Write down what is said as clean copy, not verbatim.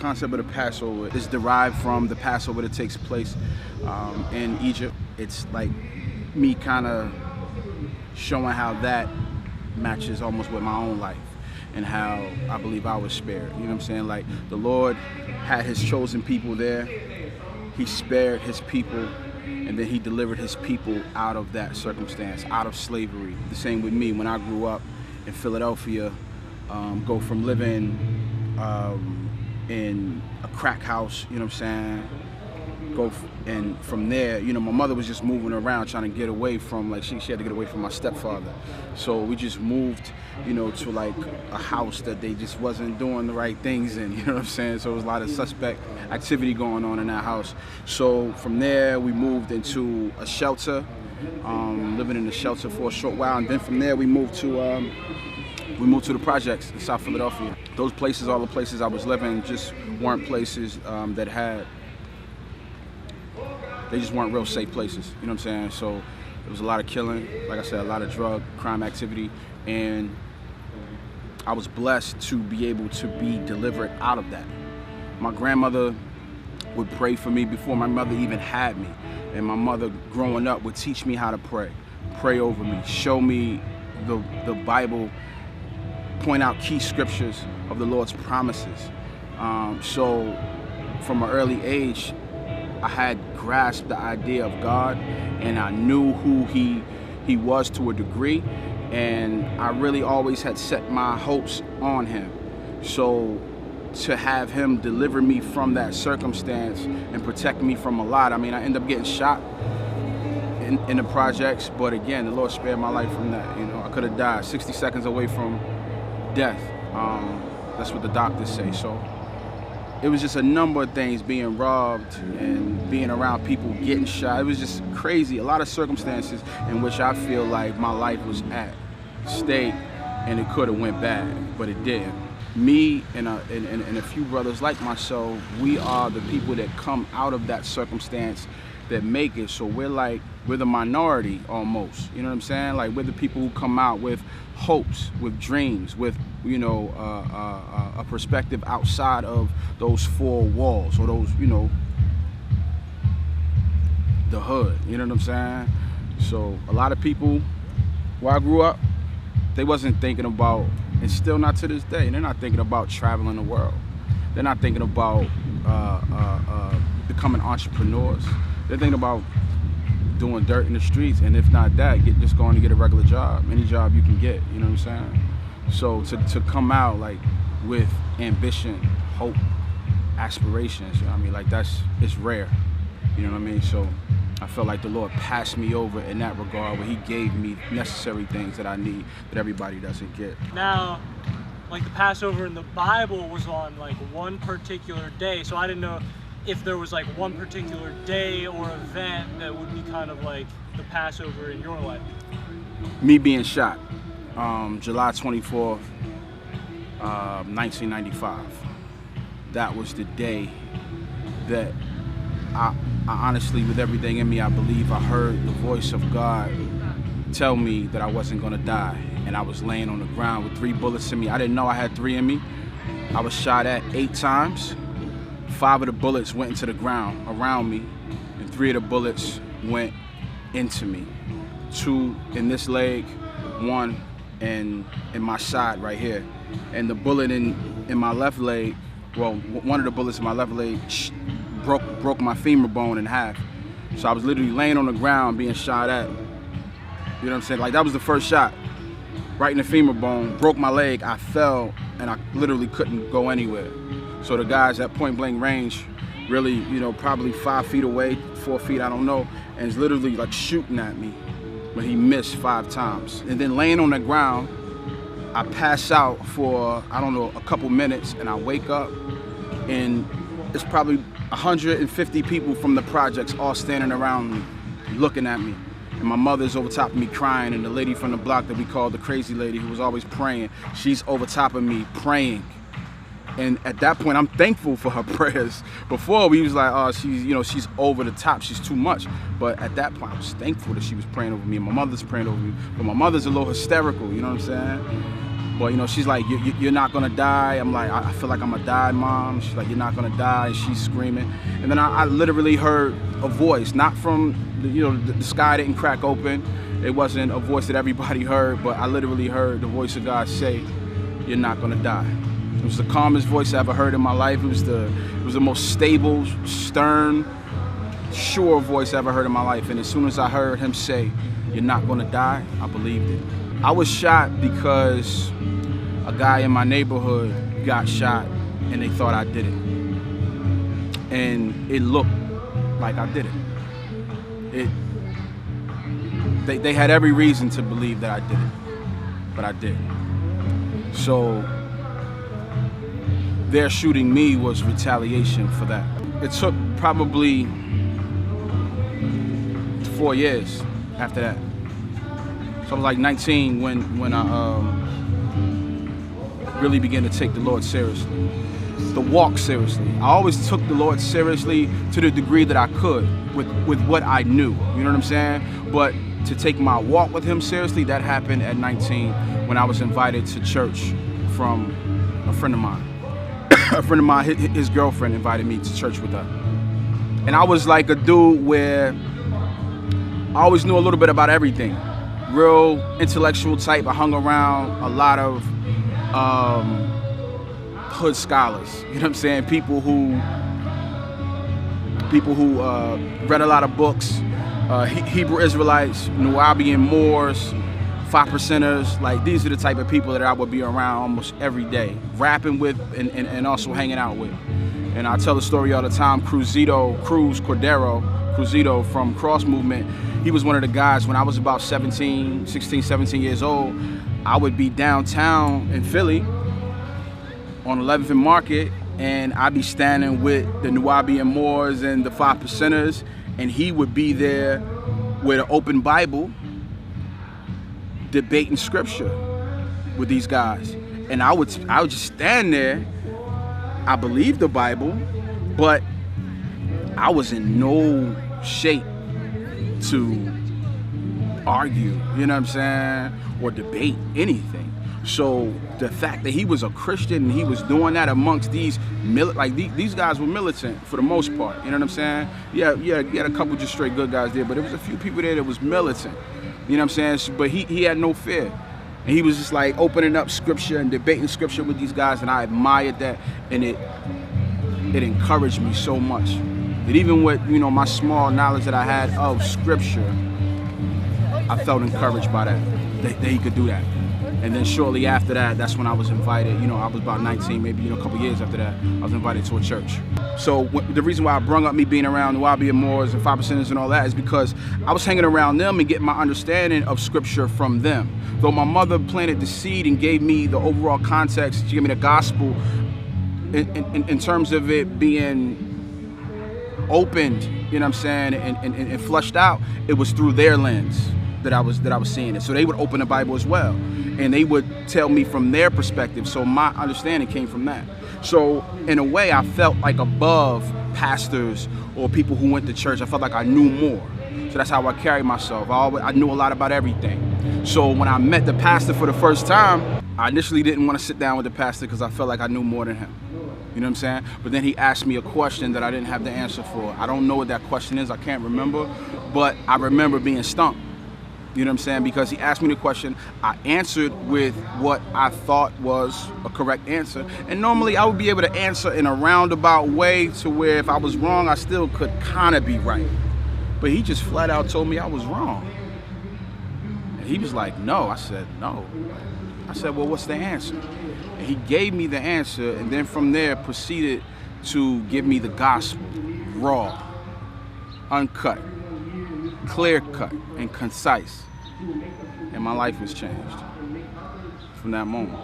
concept of the Passover is derived from the Passover that takes place in Egypt. It's like me kind of showing how that matches almost with my own life and how I believe I was spared. You know what I'm saying? Like, the Lord had his chosen people there. He spared his people, and then he delivered his people out of that circumstance, out of slavery. The same with me. When I grew up in Philadelphia, go from living in a crack house, you know what I'm saying? And from there, you know, my mother was just moving around trying to get away from, like, she had to get away from my stepfather. So we just moved, you know, to like a house that they just wasn't doing the right things in, you know what I'm saying? So there was a lot of suspect activity going on in that house. So from there, we moved into a shelter, living in the shelter for a short while. And then from there, we moved to the projects in South Philadelphia. Those places, all the places I was living, just weren't places they just weren't real safe places, you know what I'm saying? So there was a lot of killing, like I said, a lot of drug, crime activity, and I was blessed to be able to be delivered out of that. My grandmother would pray for me before my mother even had me, and my mother growing up would teach me how to pray over me, show me the Bible, point out key scriptures of the Lord's promises. So from an early age, I had grasped the idea of God, and I knew who he was to a degree, and I really always had set my hopes on him. So to have him deliver me from that circumstance and protect me from a lot, I mean, I ended up getting shot in the projects, but again, the Lord spared my life from that. You know, I could have died 60 seconds away from death. That's what the doctors say. So it was just a number of things, being robbed and being around people getting shot. It was just crazy. A lot of circumstances in which I feel like my life was at stake, and it could have went bad, but it didn't. Me and a few brothers like myself, we are the people that come out of that circumstance that make it. So we're the minority almost, you know what I'm saying? Like, we're the people who come out with hopes, with dreams, with, you know, a perspective outside of those four walls, or those, you know, the hood, you know what I'm saying? So a lot of people, where I grew up, they wasn't thinking about, and still not to this day, they're not thinking about traveling the world. They're not thinking about becoming entrepreneurs. They're thinking about doing dirt in the streets, and if not that, just going to get a regular job, any job you can get, you know what I'm saying? So to come out like with ambition, hope, aspirations, you know what I mean? Like, it's rare, you know what I mean? So I felt like the Lord passed me over in that regard, where he gave me necessary things that I need that everybody doesn't get. Now, like, the Passover in the Bible was on like one particular day, so I didn't know if there was like one particular day or event that would be kind of like the Passover in your life. Me being shot, July 24th, 1995. That was the day that I honestly, with everything in me, I believe I heard the voice of God tell me that I wasn't gonna die. And I was laying on the ground with 3 bullets in me. I didn't know I had 3 in me. I was shot at 8 times. 5 of the bullets went into the ground around me, and 3 of the bullets went into me. 2 in this leg, 1 in my side right here. And the bullet in my left leg, well, one of the bullets in my left leg broke my femur bone in half. So I was literally laying on the ground being shot at. You know what I'm saying? Like, that was the first shot. Right in the femur bone, broke my leg, I fell, and I literally couldn't go anywhere. So the guys at point blank range, really, you know, probably 5 feet away, 4 feet, I don't know, and is literally like shooting at me, but he missed 5 times. And then laying on the ground, I pass out for, I don't know, a couple minutes, and I wake up, and it's probably 150 people from the projects all standing around me, looking at me. And my mother's over top of me crying, and the lady from the block that we called the crazy lady, who was always praying, she's over top of me praying. And at that point, I'm thankful for her prayers. Before, we was like, oh, she's over the top, she's too much. But at that point, I was thankful that she was praying over me, and my mother's praying over me. But my mother's a little hysterical, you know what I'm saying? But, you know, she's like, you're not gonna die. I'm like, I feel like I'm gonna die, Mom. She's like, you're not gonna die. And she's screaming. And then I literally heard a voice, not from, the sky didn't crack open. It wasn't a voice that everybody heard, but I literally heard the voice of God say, you're not gonna die. It was the calmest voice I ever heard in my life. It was the most stable, stern, sure voice I ever heard in my life. And as soon as I heard him say, you're not gonna die, I believed it. I was shot because a guy in my neighborhood got shot and they thought I did it. And it looked like I did it. They had every reason to believe that I did it, but I didn't. So their shooting me was retaliation for that. It took probably 4 years after that. So I was like 19 when I really began to take the Lord seriously, the walk seriously. I always took the Lord seriously to the degree that I could with what I knew, you know what I'm saying? But to take my walk with him seriously, that happened at 19 when I was invited to church from a friend of mine. A friend of mine, his girlfriend invited me to church with her. And I was like a dude where I always knew a little bit about everything. Real intellectual type. I hung around a lot of hood scholars, you know what I'm saying? People who read a lot of books, Hebrew Israelites, Nubian Moors, 5%ers. Like, these are the type of people that I would be around almost every day, rapping with and also hanging out with. And I tell the story all the time. Cruz Cordero from Cross Movement, he was one of the guys when I was about 16, 17 years old. I would be downtown in Philly on 11th and Market, and I'd be standing with the Nubian Moors and the 5%ers, and he would be there with an open Bible debating scripture with these guys. And I would just stand there. I believed the Bible, but I was in no shape to argue, you know what I'm saying, or debate anything. So the fact that he was a Christian and he was doing that amongst these these guys were militant for the most part, you know what I'm saying? Yeah, you had a couple just straight good guys there, but there was a few people there that was militant, you know what I'm saying? But he had no fear. And he was just like opening up scripture and debating scripture with these guys, and I admired that, and it encouraged me so much. That even with, my small knowledge that I had of scripture, I felt encouraged by that he could do that. And then shortly after that, that's when I was invited. I was about 19, maybe a couple years after that, I was invited to a church. So the reason why I brung up me being around the Nubian Moors and 5%ers and all that is because I was hanging around them and getting my understanding of scripture from them. Though my mother planted the seed and gave me the overall context, she gave me the gospel in terms of it being opened, you know what I'm saying, and flushed out. It was through their lens that I was seeing it. So they would open the Bible as well, and they would tell me from their perspective. So my understanding came from that. So in a way, I felt like above pastors or people who went to church. I felt like I knew more. So that's how I carried myself. I knew a lot about everything. So when I met the pastor for the first time, I initially didn't want to sit down with the pastor because I felt like I knew more than him. You know what I'm saying? But then he asked me a question that I didn't have the answer for. I don't know what that question is. I can't remember. But I remember being stumped. You know what I'm saying? Because he asked me the question, I answered with what I thought was a correct answer. And normally I would be able to answer in a roundabout way to where if I was wrong, I still could kind of be right. But he just flat out told me I was wrong. And he was like, no. I said, no. I said, well, what's the answer? And he gave me the answer, and then from there proceeded to give me the gospel, raw, uncut, clear cut, and concise. And my life was changed from that moment.